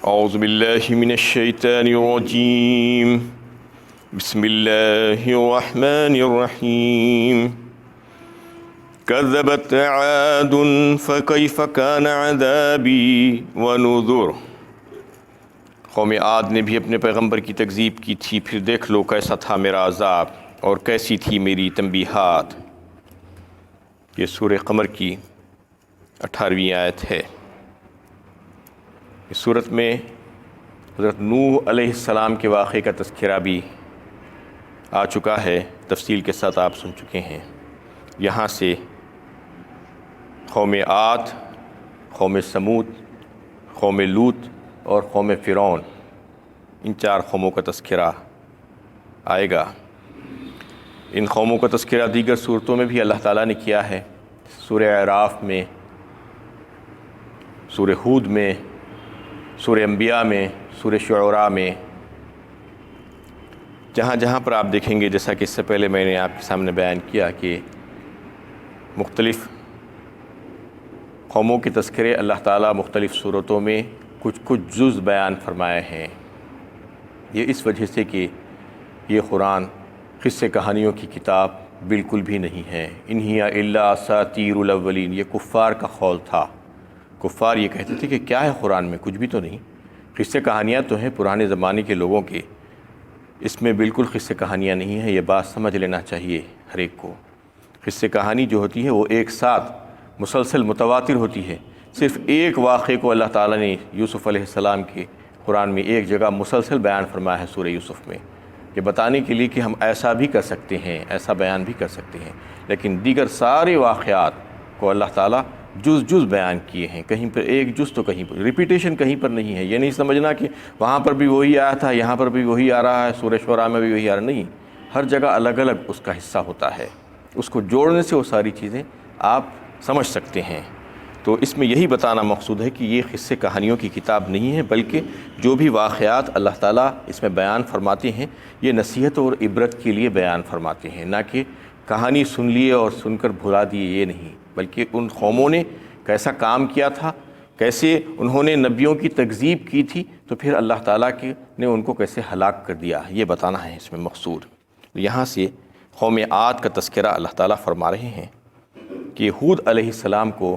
اعوذ باللہ من الشیطان الرجیم بسم اللہ الرحمن الرحیم کذبت عاد فکیف کان عذابی ونذر۔ قوم عاد نے بھی اپنے پیغمبر کی تکذیب کی تھی، پھر دیکھ لو کیسا تھا میرا عذاب اور کیسی تھی میری تنبیہات۔ یہ سورہ قمر کی 18ویں آیت ہے۔ اس صورت میں حضرت نوح علیہ السلام کے واقعے کا تذکرہ بھی آ چکا ہے، تفصیل کے ساتھ آپ سن چکے ہیں۔ یہاں سے قوم عاد، قوم سمود، قوم لوط اور قوم فرعون، ان 4 قوموں کا تذکرہ آئے گا۔ ان قوموں کا تذکرہ دیگر صورتوں میں بھی اللہ تعالیٰ نے کیا ہے، سورہ اعراف میں، سورہ ہود میں، سورہ انبیاء میں، سورہ شعراء میں، جہاں جہاں پر آپ دیکھیں گے، جیسا کہ اس سے پہلے میں نے آپ کے سامنے بیان کیا کہ مختلف قوموں کے تذکرے اللہ تعالیٰ مختلف صورتوں میں کچھ جز بیان فرمائے ہیں۔ یہ اس وجہ سے کہ یہ قرآن قصے کہانیوں کی کتاب بالکل بھی نہیں ہے۔ ان ہی الا اساطیر الاولین، یہ کفار کا قول تھا۔ کفار یہ کہتے تھے کہ کیا ہے قرآن میں، کچھ بھی تو نہیں، قصے کہانیاں تو ہیں پرانے زمانے کے لوگوں کے، اس میں بالکل قصے کہانیاں نہیں ہیں۔ یہ بات سمجھ لینا چاہیے ہر ایک کو۔ قصے کہانی جو ہوتی ہے وہ ایک ساتھ مسلسل متواتر ہوتی ہے۔ صرف ایک واقعے کو اللہ تعالیٰ نے یوسف علیہ السلام کے قرآن میں ایک جگہ مسلسل بیان فرمایا ہے سورہ یوسف میں، یہ بتانے کے لیے کہ ہم ایسا بھی کر سکتے ہیں، ایسا بیان بھی کر سکتے ہیں۔ لیکن دیگر سارے واقعات کو اللہ تعالیٰ جز بیان کیے ہیں، کہیں پر ایک جز تو کہیں پر ریپیٹیشن کہیں پر نہیں ہے۔ یہ نہیں سمجھنا کہ وہاں پر بھی وہی آیا تھا، یہاں پر بھی وہی آ رہا ہے، سورہ شعراء میں بھی وہی آ رہا ہے، نہیں، ہر جگہ الگ الگ اس کا حصہ ہوتا ہے۔ اس کو جوڑنے سے وہ ساری چیزیں آپ سمجھ سکتے ہیں۔ تو اس میں یہی بتانا مقصود ہے کہ یہ قصے کہانیوں کی کتاب نہیں ہے، بلکہ جو بھی واقعات اللہ تعالیٰ اس میں بیان فرماتے ہیں یہ نصیحت اور عبرت کے لیے بیان فرماتے ہیں، نہ کہ کہانی سن لیے اور سن کر بھلا دیے، یہ نہیں، بلکہ ان قوموں نے کیسا کام کیا تھا، کیسے انہوں نے نبیوں کی تکذیب کی تھی، تو پھر اللہ تعالیٰ نے ان کو کیسے ہلاک کر دیا، یہ بتانا ہے اس میں مقصود۔ یہاں سے قوم عاد کا تذکرہ اللہ تعالیٰ فرما رہے ہیں کہ ہود علیہ السلام کو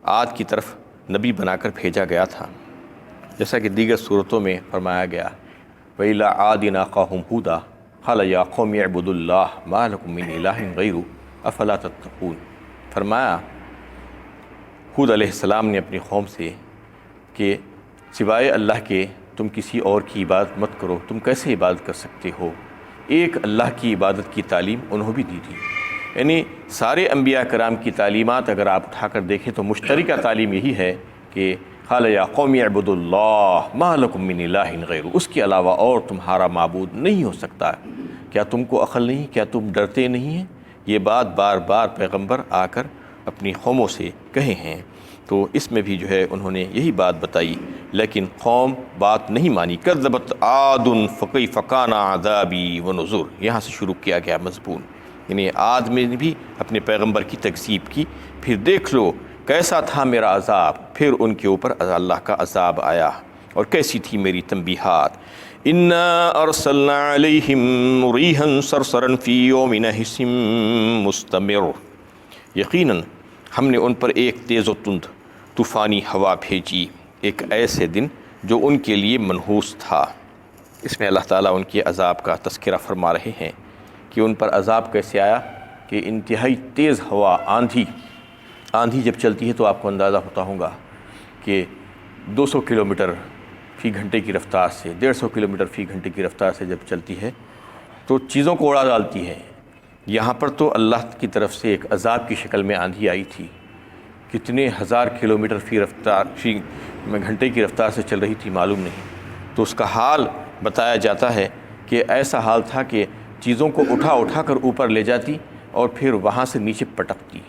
عاد کی طرف نبی بنا کر بھیجا گیا تھا، جیسا کہ دیگر صورتوں میں فرمایا گیا، وَإِلَىٰ عَادٍ أَخَاهُمْ هُودًا قَالَ يَا قَوْمِ اعْبُدُوا اللَّهَ مَا لَكُم مِّنْ إِلَٰهٍ غَيْرُهُ أَفَلَا تَتَّقُونَ۔ فرمایا ہود علیہ السلام نے اپنی قوم سے کہ سوائے اللہ کے تم کسی اور کی عبادت مت کرو، تم کیسے عبادت کر سکتے ہو؟ ایک اللہ کی عبادت کی تعلیم انہوں بھی دی تھی، یعنی سارے انبیاء کرام کی تعلیمات اگر آپ اٹھا کر دیکھیں تو مشترکہ تعلیم یہی ہے کہ قال یا قوم اعبدوا اللہ ما لکم من الہ غیرہ، اس کے علاوہ اور تمہارا معبود نہیں ہو سکتا۔ کیا تم کو عقل نہیں؟ کیا تم ڈرتے نہیں ہیں؟ یہ بات بار بار پیغمبر آ کر اپنی قوموں سے کہے ہیں، تو اس میں بھی جو ہے انہوں نے یہی بات بتائی، لیکن قوم بات نہیں مانی۔ کذبت عاد فکیف کان عذابی ونذر، یہاں سے شروع کیا گیا مضمون، یعنی عاد میں بھی اپنے پیغمبر کی تکذیب کی، پھر دیکھ لو کیسا تھا میرا عذاب، پھر ان کے اوپر اللہ کا عذاب آیا اور کیسی تھی میری تنبیہات۔ انا ارسلنا علیہم ریحا صرصرا فی یوم نحس مستمر، یقیناً ہم نے ان پر ایک تیز و تند طوفانی ہوا بھیجی ایک ایسے دن جو ان کے لیے منحوس تھا۔ اس میں اللہ تعالیٰ ان کے عذاب کا تذکرہ فرما رہے ہیں کہ ان پر عذاب کیسے آیا، کہ انتہائی تیز ہوا، آندھی جب چلتی ہے تو آپ کو اندازہ ہوتا ہوگا کہ 200 کلومیٹر فی گھنٹے کی رفتار سے، 150 کلومیٹر فی گھنٹے کی رفتار سے جب چلتی ہے تو چیزوں کو اڑا ڈالتی ہے۔ یہاں پر تو اللہ کی طرف سے ایک عذاب کی شکل میں آندھی آئی تھی، کتنے ہزار کلومیٹر فی گھنٹے کی رفتار سے چل رہی تھی معلوم نہیں، تو اس کا حال بتایا جاتا ہے کہ ایسا حال تھا کہ چیزوں کو اٹھا کر اوپر لے جاتی اور پھر وہاں سے نیچے پٹکتی،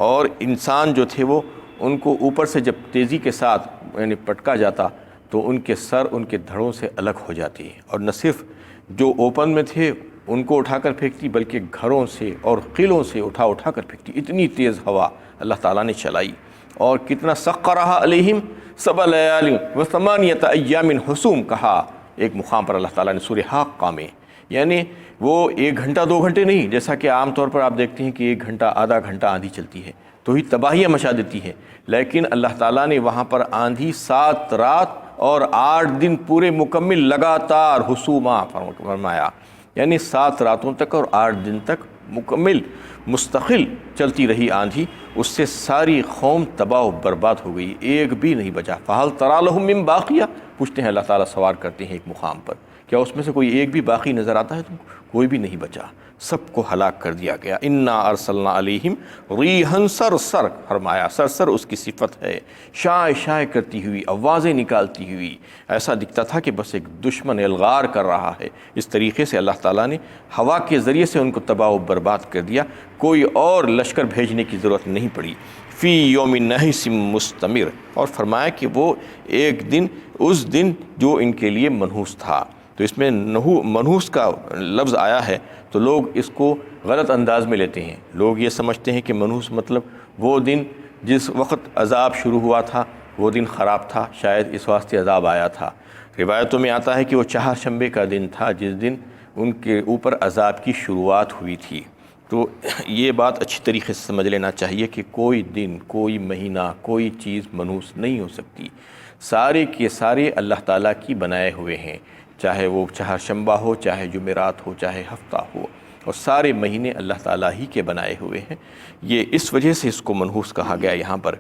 اور انسان جو تھے وہ ان کو اوپر سے جب تیزی کے ساتھ یعنی پٹکا جاتا تو ان کے سر ان کے دھڑوں سے الگ ہو جاتی، اور نہ صرف جو اوپن میں تھے ان کو اٹھا کر پھینکتی بلکہ گھروں سے اور قلعوں سے اٹھا کر پھینکتی۔ اتنی تیز ہوا اللہ تعالیٰ نے چلائی اور کتنا سخرھا علیہم سبع لیال و ثمانیۃ ایام حسوم کہا ایک مقام پر اللہ تعالیٰ نے سورہ حاقہ میں، یعنی وہ 1 گھنٹہ 2 گھنٹے نہیں، جیسا کہ عام طور پر آپ دیکھتے ہیں کہ 1 گھنٹہ آدھا گھنٹہ آندھی چلتی ہے تو ہی تباہیاں مچا دیتی ہے، لیکن اللہ تعالیٰ نے وہاں پر آندھی 7 رات اور 8 دن پورے مکمل لگاتار حسوما فرمایا، یعنی 7 راتوں تک اور 8 دن تک مکمل مستقل چلتی رہی آندھی، اس سے ساری قوم تباہ و برباد ہو گئی، ایک بھی نہیں بچا۔ فَهَلْ تَرَىٰ لَهُم مِّن بَاقِيَةٍ، پوچھتے ہیں اللہ تعالیٰ، سوال کرتے ہیں ایک مقام پر، کیا اس میں سے کوئی ایک بھی باقی نظر آتا ہے تم کو؟ کوئی بھی نہیں بچا، سب کو ہلاک کر دیا گیا۔ اِنَّا أَرْسَلْنَا عَلَيْهِمْ رِيحًا صَرْصَرًا، فرمایا صرصر اس کی صفت ہے، شائع شائع کرتی ہوئی، آوازیں نکالتی ہوئی، ایسا دکھتا تھا کہ بس ایک دشمن الغار کر رہا ہے۔ اس طریقے سے اللہ تعالیٰ نے ہوا کے ذریعے سے ان کو تباہ و برباد کر دیا، کوئی اور لشکر بھیجنے کی ضرورت نہیں پڑی۔ فی یوم نحس مستمر، اور فرمایا کہ وہ ایک دن، اس دن جو ان کے لیے منحوس تھا۔ تو اس میں منحوس کا لفظ آیا ہے تو لوگ اس کو غلط انداز میں لیتے ہیں، لوگ یہ سمجھتے ہیں کہ منحوس مطلب وہ دن جس وقت عذاب شروع ہوا تھا وہ دن خراب تھا، شاید اس واسطے عذاب آیا تھا۔ روایتوں میں آتا ہے کہ وہ چہارشنبے کا دن تھا جس دن ان کے اوپر عذاب کی شروعات ہوئی تھی۔ تو یہ بات اچھی طریقے سے سمجھ لینا چاہیے کہ کوئی دن، کوئی مہینہ، کوئی چیز منحوس نہیں ہو سکتی، سارے کے سارے اللہ تعالیٰ کی بنائے ہوئے ہیں، چاہے وہ چہارشنبہ ہو، چاہے جمعرات ہو، چاہے ہفتہ ہو، اور سارے مہینے اللہ تعالیٰ ہی کے بنائے ہوئے ہیں۔ یہ اس وجہ سے اس کو منحوس کہا گیا یہاں پر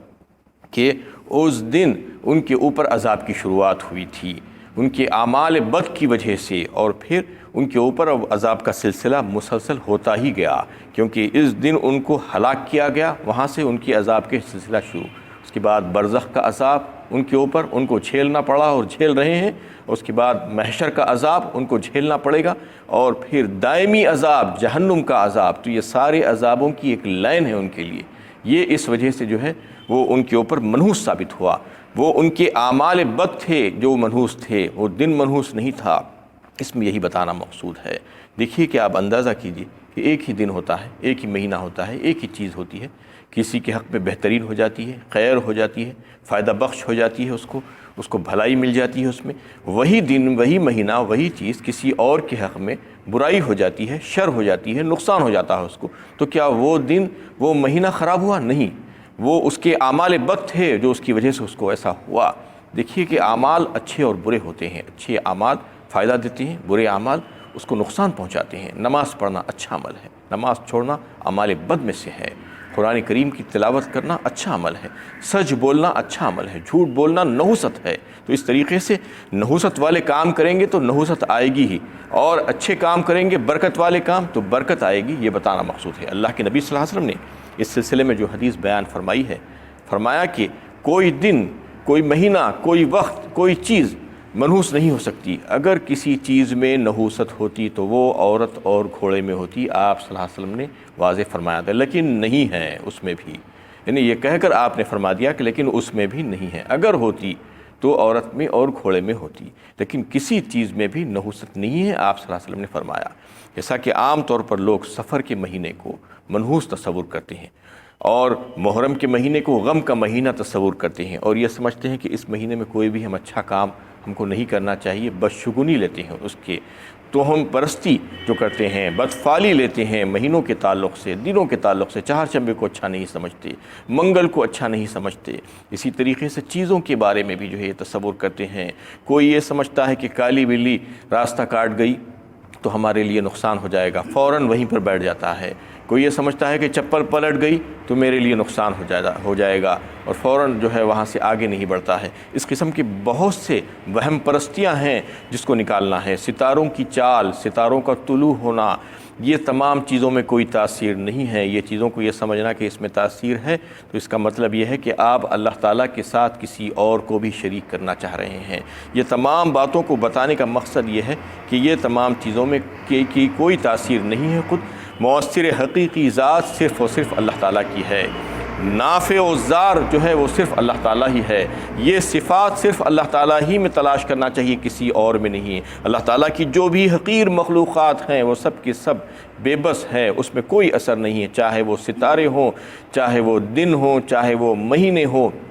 کہ اس دن ان کے اوپر عذاب کی شروعات ہوئی تھی، ان کے اعمال بد کی وجہ سے، اور پھر ان کے اوپر عذاب کا سلسلہ مسلسل ہوتا ہی گیا، کیونکہ اس دن ان کو ہلاک کیا گیا، وہاں سے ان کی عذاب کے سلسلہ شروع، اس کے بعد برزخ کا عذاب ان کے اوپر، ان کو جھیلنا پڑا اور جھیل رہے ہیں، اس کے بعد محشر کا عذاب ان کو جھیلنا پڑے گا، اور پھر دائمی عذاب جہنم کا عذاب۔ تو یہ سارے عذابوں کی ایک لائن ہے ان کے لیے، یہ اس وجہ سے جو ہے وہ ان کے اوپر منحوس ثابت ہوا۔ وہ ان کے اعمال بد تھے جو منحوس تھے، وہ دن منحوس نہیں تھا، اس میں یہی بتانا مقصود ہے۔ دیکھیے کہ آپ اندازہ کیجئے کہ ایک ہی دن ہوتا ہے، ایک ہی مہینہ ہوتا ہے، ایک ہی چیز ہوتی ہے، کسی کے حق میں بہترین ہو جاتی ہے، خیر ہو جاتی ہے، فائدہ بخش ہو جاتی ہے، اس کو بھلائی مل جاتی ہے، اس میں وہی دن، وہی مہینہ، وہی چیز کسی اور کے حق میں برائی ہو جاتی ہے، شر ہو جاتی ہے، نقصان ہو جاتا ہے اس کو، تو کیا وہ دن، وہ مہینہ خراب ہوا؟ نہیں، وہ اس کے اعمال بد تھے جو اس کی وجہ سے اس کو ایسا ہوا۔ دیکھیے کہ اعمال اچھے اور برے ہوتے ہیں، اچھے اعمال فائدہ دیتے ہیں، برے اعمال اس کو نقصان پہنچاتے ہیں۔ نماز پڑھنا اچھا عمل ہے، نماز چھوڑنا اعمال بد میں سے ہے۔ قرآن کریم کی تلاوت کرنا اچھا عمل ہے، سچ بولنا اچھا عمل ہے، جھوٹ بولنا نحوست ہے۔ تو اس طریقے سے نحوست والے کام کریں گے تو نحوست آئے گی ہی، اور اچھے کام کریں گے، برکت والے کام، تو برکت آئے گی، یہ بتانا مقصود ہے۔ اللہ کے نبی صلی اللہ علیہ وسلم نے اس سلسلے میں جو حدیث بیان فرمائی ہے، فرمایا کہ کوئی دن، کوئی مہینہ، کوئی وقت، کوئی چیز منحوس نہیں ہو سکتی۔ اگر کسی چیز میں نحوست ہوتی تو وہ عورت اور گھوڑے میں ہوتی، آپ صلی اللہ علیہ وسلم نے واضح فرمایا تھا، لیکن نہیں ہے اس میں بھی، یعنی یہ کہہ کر آپ نے فرما دیا کہ لیکن اس میں بھی نہیں ہے، اگر ہوتی تو عورت میں اور گھوڑے میں ہوتی، لیکن کسی چیز میں بھی نحوست نہیں ہے، آپ صلی اللہ علیہ وسلم نے فرمایا۔ جیسا کہ عام طور پر لوگ سفر کے مہینے کو منحوس تصور کرتے ہیں، اور محرم کے مہینے کو غم کا مہینہ تصور کرتے ہیں، اور یہ سمجھتے ہیں کہ اس مہینے میں کوئی بھی ہم اچھا کام ہم کو نہیں کرنا چاہیے، بدشگونی لیتے ہیں اس کے، توہم پرستی جو کرتے ہیں، بدفعلی لیتے ہیں مہینوں کے تعلق سے، دنوں کے تعلق سے، چہارشنبے کو اچھا نہیں سمجھتے، منگل کو اچھا نہیں سمجھتے۔ اسی طریقے سے چیزوں کے بارے میں بھی جو ہے یہ تصور کرتے ہیں، کوئی یہ سمجھتا ہے کہ کالی بلی راستہ کاٹ گئی تو ہمارے لیے نقصان ہو جائے گا، فوراً وہیں پر بیٹھ جاتا ہے۔ کوئی یہ سمجھتا ہے کہ چپل پلٹ گئی تو میرے لیے نقصان ہو جائے گا، اور فوراً جو ہے وہاں سے آگے نہیں بڑھتا ہے۔ اس قسم کی بہت سے وہم پرستیاں ہیں جس کو نکالنا ہے۔ ستاروں کی چال، ستاروں کا طلوع ہونا، یہ تمام چیزوں میں کوئی تاثیر نہیں ہے۔ یہ چیزوں کو یہ سمجھنا کہ اس میں تاثیر ہے تو اس کا مطلب یہ ہے کہ آپ اللہ تعالیٰ کے ساتھ کسی اور کو بھی شریک کرنا چاہ رہے ہیں۔ یہ تمام باتوں کو بتانے کا مقصد یہ ہے کہ یہ تمام چیزوں میں کی کوئی تاثیر نہیں ہے، خود مؤثر حقیقی ذات صرف اور صرف اللہ تعالیٰ کی ہے۔ نافع و ضار جو ہے وہ صرف اللہ تعالیٰ ہی ہے. یہ صفات صرف اللہ تعالیٰ ہی میں تلاش کرنا چاہیے، کسی اور میں نہیں. اللہ تعالیٰ کی جو بھی حقیر مخلوقات ہیں وہ سب کی سب بے بس ہیں، اس میں کوئی اثر نہیں ہے، چاہے وہ ستارے ہوں، چاہے وہ دن ہوں، چاہے وہ مہینے ہوں.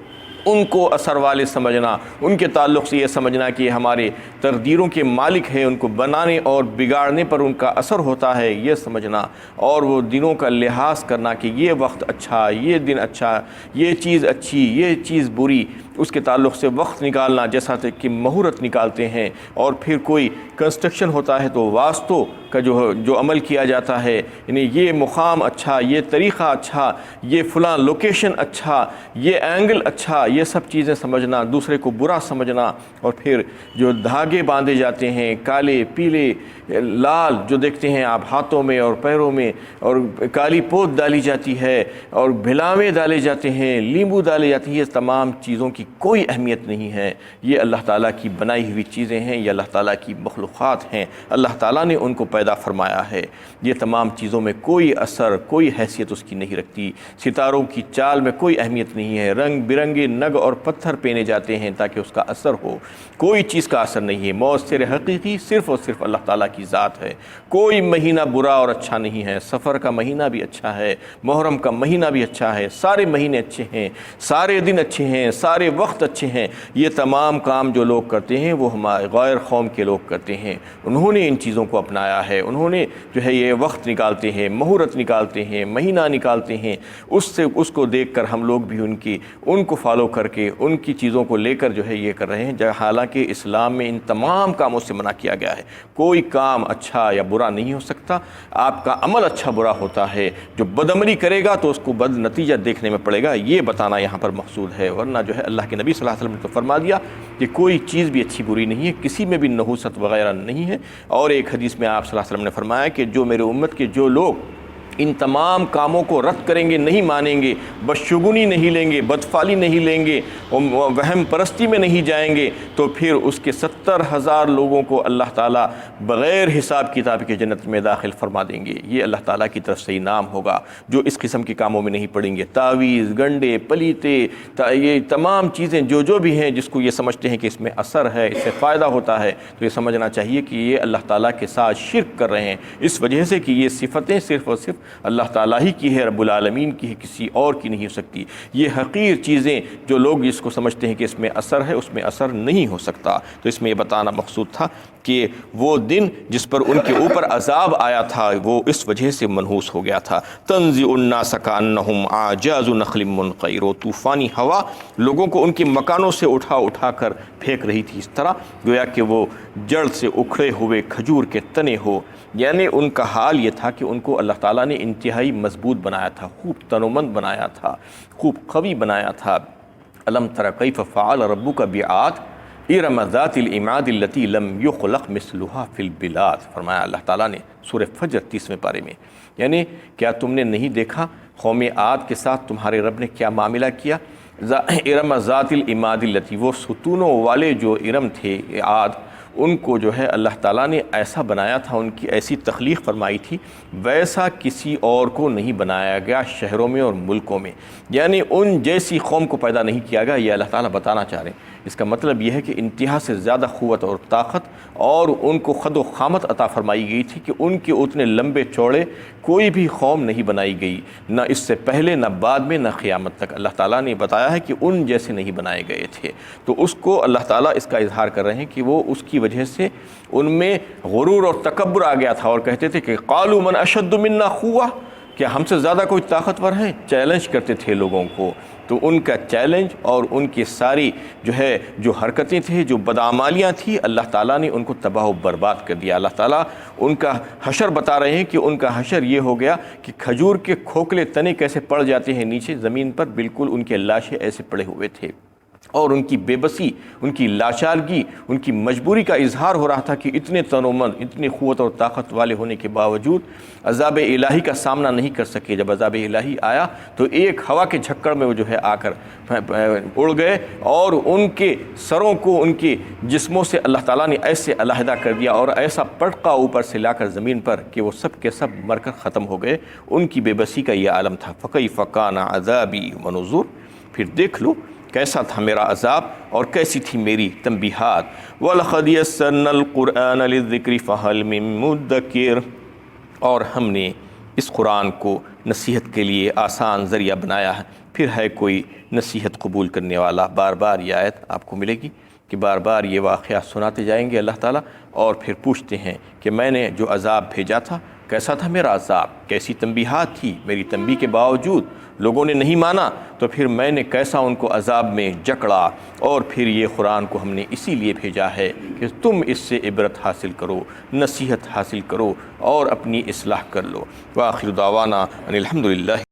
ان کو اثر والے سمجھنا، ان کے تعلق سے یہ سمجھنا کہ یہ ہمارے تقدیروں کے مالک ہیں، ان کو بنانے اور بگاڑنے پر ان کا اثر ہوتا ہے، یہ سمجھنا، اور وہ دنوں کا لحاظ کرنا کہ یہ وقت اچھا، یہ دن اچھا، یہ چیز اچھی، یہ چیز بری، اس کے تعلق سے وقت نکالنا جیسا کہ مہورت نکالتے ہیں. اور پھر کوئی کنسٹرکشن ہوتا ہے تو واسطوں کا جو عمل کیا جاتا ہے، یعنی یہ مقام اچھا، یہ طریقہ اچھا، یہ فلاں لوکیشن اچھا، یہ اینگل اچھا، یہ سب چیزیں سمجھنا، دوسرے کو برا سمجھنا. اور پھر جو دھاگے باندھے جاتے ہیں کالے پیلے لال جو دیکھتے ہیں آپ ہاتھوں میں اور پیروں میں، اور کالی پوت ڈالی جاتی ہے اور بھلاوے ڈالے جاتے ہیں، لیمبو ڈالے جاتے ہیں، یہ تمام چیزوں کی کوئی اہمیت نہیں ہے. یہ اللہ تعالیٰ کی بنائی ہوئی چیزیں ہیں، یہ اللہ تعالیٰ کی مخلوقات ہیں، اللہ تعالیٰ نے ان کو پیدا فرمایا ہے. یہ تمام چیزوں میں کوئی اثر، کوئی حیثیت اس کی نہیں رکھتی. ستاروں کی چال میں کوئی اہمیت نہیں ہے، رنگ برنگے نگ اور پتھر پہنے جاتے ہیں تاکہ اس کا اثر ہو، کوئی چیز کا اثر نہیں ہے. مؤثر حقیقی صرف اور صرف اللہ تعالیٰ کی ذات ہے. کوئی مہینہ برا اور اچھا نہیں ہے. سفر کا مہینہ بھی اچھا ہے، محرم کا مہینہ بھی اچھا ہے، سارے مہینے اچھے ہیں، سارے دن اچھے ہیں، سارے وقت اچھے ہیں. یہ تمام کام جو لوگ کرتے ہیں وہ ہمارے غیر قوم کے لوگ کرتے ہیں. انہوں نے ان چیزوں کو اپنایا ہے، انہوں نے جو ہے یہ وقت نکالتے ہیں، مہورت نکالتے ہیں، مہینہ نکالتے ہیں. اس کو دیکھ کر ہم لوگ بھی ان کو فالو کر کے ان کی چیزوں کو لے کر جو ہے یہ کر رہے ہیں. حالانکہ اسلام میں ان تمام کاموں سے منع کیا گیا ہے. کوئی کام اچھا یا برا نہیں ہو سکتا. آپ کا عمل اچھا برا ہوتا ہے، جو بدعملی کرے گا تو اس کو بد نتیجہ دیکھنے میں پڑے گا، یہ بتانا یہاں پر مقصود ہے. ورنہ جو ہے اللہ کے نبی صلی اللہ علیہ وسلم نے تو فرما دیا کہ کوئی چیز بھی اچھی بری نہیں ہے، کسی میں بھی نحوست وغیرہ نہیں ہے. اور ایک حدیث میں آپ صلی اللہ علیہ وسلم نے فرمایا کہ جو میرے امت کے جو لوگ ان تمام کاموں کو رد کریں گے، نہیں مانیں گے، بدشگونی نہیں لیں گے، بدفعلی نہیں لیں گے، وہم پرستی میں نہیں جائیں گے، تو پھر اس کے 70,000 لوگوں کو اللہ تعالیٰ بغیر حساب کتاب کے جنت میں داخل فرما دیں گے. یہ اللہ تعالیٰ کی طرف سے انعام ہوگا جو اس قسم کے کاموں میں نہیں پڑیں گے. تعویذ، گنڈے، پلیتے، یہ تمام چیزیں جو بھی ہیں جس کو یہ سمجھتے ہیں کہ اس میں اثر ہے، اس سے فائدہ ہوتا ہے، تو یہ سمجھنا چاہیے کہ یہ اللہ تعالیٰ کے ساتھ شرک کر رہے ہیں، اس وجہ سے کہ یہ صفتیں صرف اور صرف اللہ تعالیٰ ہی کی ہے، رب العالمین کی ہے، کسی اور کی نہیں ہو سکتی. یہ حقیر چیزیں جو لوگ جس کو سمجھتے ہیں کہ اس میں اثر ہے، اس میں اثر نہیں ہو سکتا. تو اس میں یہ بتانا مقصود تھا کہ وہ دن جس پر ان کے اوپر عذاب آیا تھا وہ اس وجہ سے منحوس ہو گیا تھا. تنزع الناس کانہم اعجاز نخل منقعر، وہ طوفانی ہوا لوگوں کو ان کے مکانوں سے اٹھا کر پھینک رہی تھی، اس طرح گویا کہ وہ جڑ سے اکھڑے ہوئے کھجور کے تنے ہو. یعنی ان کا حال یہ تھا کہ ان کو اللہ تعالیٰ نے انتہائی مضبوط بنایا تھا، خوب تنومند بنایا تھا، خوب قوی بنایا تھا. الم تر کیف فعل ربک بعاد ارم ذات العماد التي لم يخلق مثلها في البلاد. فرمایا اللہ تعالیٰ نے سورہ فجر 30ویں پارے میں، یعنی کیا تم نے نہیں دیکھا قوم عاد کے ساتھ تمہارے رب نے کیا معاملہ کیا. ارم ذات العماد التي، وہ ستونوں والے جو ارم تھے عاد، ان کو جو ہے اللہ تعالیٰ نے ایسا بنایا تھا، ان کی ایسی تخلیق فرمائی تھی ویسا کسی اور کو نہیں بنایا گیا شہروں میں اور ملکوں میں. یعنی ان جیسی قوم کو پیدا نہیں کیا گیا، یہ اللہ تعالیٰ بتانا چاہ رہے ہیں. اس کا مطلب یہ ہے کہ انتہا سے زیادہ قوت اور طاقت اور ان کو خد و خامت عطا فرمائی گئی تھی کہ ان کے اتنے لمبے چوڑے کوئی بھی قوم نہیں بنائی گئی، نہ اس سے پہلے نہ بعد میں نہ قیامت تک. اللہ تعالیٰ نے بتایا ہے کہ ان جیسے نہیں بنائے گئے تھے. تو اس کو اللہ تعالیٰ اس کا اظہار کر رہے ہیں کہ وہ اس کی وجہ سے ان میں غرور اور تکبر آ گیا تھا، اور کہتے تھے کہ قالوا من اشد منا قوة، کیا ہم سے زیادہ کوئی طاقتور ہیں؟ چیلنج کرتے تھے لوگوں کو. تو ان کا چیلنج اور ان کی ساری جو حرکتیں تھیں، جو بدعمالیاں تھیں، اللہ تعالیٰ نے ان کو تباہ و برباد کر دیا. اللہ تعالیٰ ان کا حشر بتا رہے ہیں کہ ان کا حشر یہ ہو گیا کہ کھجور کے کھوکھلے تنے کیسے پڑ جاتے ہیں نیچے زمین پر، بالکل ان کے لاشیں ایسے پڑے ہوئے تھے. اور ان کی بے بسی، ان کی لاچارگی، ان کی مجبوری کا اظہار ہو رہا تھا کہ اتنے تنومند، اتنی قوت اور طاقت والے ہونے کے باوجود عذاب الہی کا سامنا نہیں کر سکے۔ جب عذاب الہی آیا تو ایک ہوا کے جھکڑ میں وہ جو ہے آ کر اڑ گئے، اور ان کے سروں کو ان کے جسموں سے اللہ تعالیٰ نے ایسے علیحدہ کر دیا اور ایسا پٹکا اوپر سے لا کر زمین پر کہ وہ سب کے سب مر کر ختم ہو گئے۔ ان کی بے بسی کا یہ عالم تھا۔ فَكَيْفَ كَانَ عَذَابِي وَنُذُرِ، پھر دیکھ لو کیسا تھا میرا عذاب اور کیسی تھی میری تنبیہات۔ وَلَقَدْ يَسَّرْنَا الْقُرْآنَ لِلذِّكْرِ فَهَلْ مِن مُدَّكِرٍ، اور ہم نے اس قرآن کو نصیحت کے لیے آسان ذریعہ بنایا ہے، پھر ہے کوئی نصیحت قبول کرنے والا۔ بار بار یہ آیت آپ کو ملے گی کہ بار بار یہ واقعہ سناتے جائیں گے اللہ تعالیٰ، اور پھر پوچھتے ہیں کہ میں نے جو عذاب بھیجا تھا کیسا تھا میرا عذاب، کیسی تنبیہات تھی، میری تنبیہ کے باوجود لوگوں نے نہیں مانا تو پھر میں نے کیسا ان کو عذاب میں جکڑا۔ اور پھر یہ قرآن کو ہم نے اسی لیے بھیجا ہے کہ تم اس سے عبرت حاصل کرو، نصیحت حاصل کرو اور اپنی اصلاح کر لو۔ وآخر دعوانا ان الحمدللہ۔